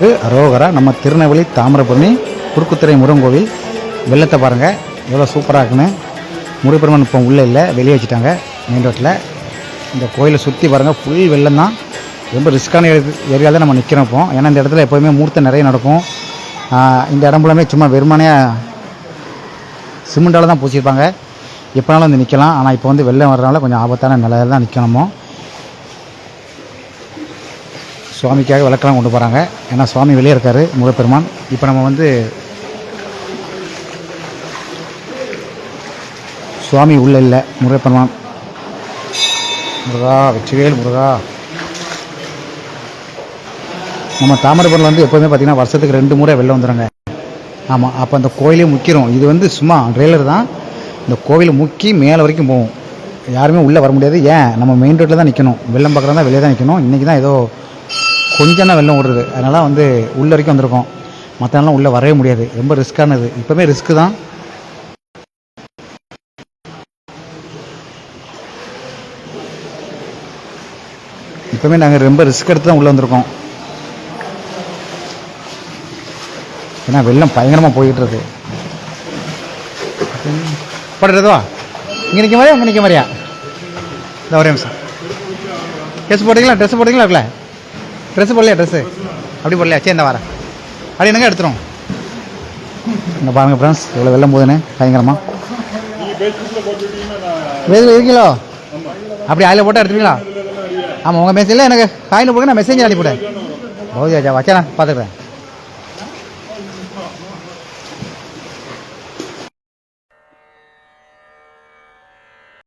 அரோகரா. நம்ம திருநெல்வேலி தாமிரபரணி குறுக்குத்துறை முருகன் கோவில். வெள்ளத்தை பாருங்கள் எவ்வளோ சூப்பராக இருக்குன்னு. முருகப்பெருமான் இப்போ உள்ளே இல்லை, வெளியே வச்சுட்டாங்க மெயின் ரோட்டில். இந்த கோயிலை சுற்றி பாருங்கள், ஃபுல் வெள்ளம் தான். ரொம்ப ரிஸ்க்கான ஏரியாவில் தான் நம்ம நிற்கிறோம் இப்போ. ஏன்னா இந்த இடத்துல எப்போதுமே மூர்த்தம் நிறைய நடக்கும். இந்த இடம் ஃபுல்லாமே சும்மா வெறுமனையாக சிமெண்டால் தான் பூசியிருப்பாங்க. எப்போனாலும் வந்து நிற்கலாம். ஆனால் இப்போ வந்து வெள்ளம் வர்றதுனால கொஞ்சம் ஆபத்தான நிலையில் தான் நிற்கணுமோ. சுவாமிக்காக விளக்கெல்லாம் கொண்டு போகிறாங்க. ஏன்னா சுவாமி வெளியே இருக்கார் முருகப்பெருமான். இப்போ நம்ம வந்து சுவாமி உள்ளே இல்லை, முருகப்பெருமான். முருகா வெற்றிவேல் முருகா. நம்ம தாமிரபரணியில் வந்து எப்போதுமே பார்த்திங்கன்னா வருஷத்துக்கு 2 முறை வெள்ளம் வந்துடுங்க. ஆமாம், அப்போ அந்த கோயிலே முக்கிரும். இது வந்து சும்மா ட்ரெய்லர் தான். இந்த கோவிலை முக்கி மேலே வரைக்கும் போகும். யாருமே உள்ளே வர முடியாது. ஏன், நம்ம மெயின் ரோட்டில் தான் நிற்கணும். வெள்ளம் பார்க்குறதா வெளியே தான் நிற்கணும். இன்றைக்கி தான் ஏதோ கொஞ்சம் தான் வெள்ளம் ஓடுறது. அதனால் வந்து உள்ளே வரைக்கும் வந்திருக்கோம். மற்ற நாள்லாம் உள்ளே வரவே முடியாது. ரொம்ப ரிஸ்க்கானது. இப்போவே ரிஸ்க்கு தான். இப்போவே நாங்கள் ரொம்ப ரிஸ்க் எடுத்து தான் உள்ளே வந்திருக்கோம். ஏன்னா வெள்ளம் பயங்கரமாக போய்கிட்டு இருக்கு. போடுறதுவா இங்கே நிற்க மாதிரியா, அங்கே நிற்க மாதிரியா? இந்த ஒரே நிமிஷம். ட்ரெஸ் போட்டிங்களா? ட்ரெஸ் போட்டிங்களா? இருக்கல ட்ரெஸ்ஸு போடலையா? ட்ரெஸ்ஸு அப்படி போடலையா? சரி, இந்த வரேன். அப்படி என்னங்க எடுத்துரும். இங்கே பாருங்கள் ஃப்ரெண்ட்ஸ், இவ்வளோ வெள்ளம் போகுதுன்னு பயங்கரமாக. பேஸில் இருக்கீங்களோ? அப்படி அதில் போட்டால் எடுத்துருவீங்களா? ஆமாம், உங்கள் மெசேஜில் எனக்கு காயின் போடுங்க, நான் மெசேஜ் அனுப்பிவிட்டேன். ஓகே வச்சேன், பார்த்துக்கிறேன்.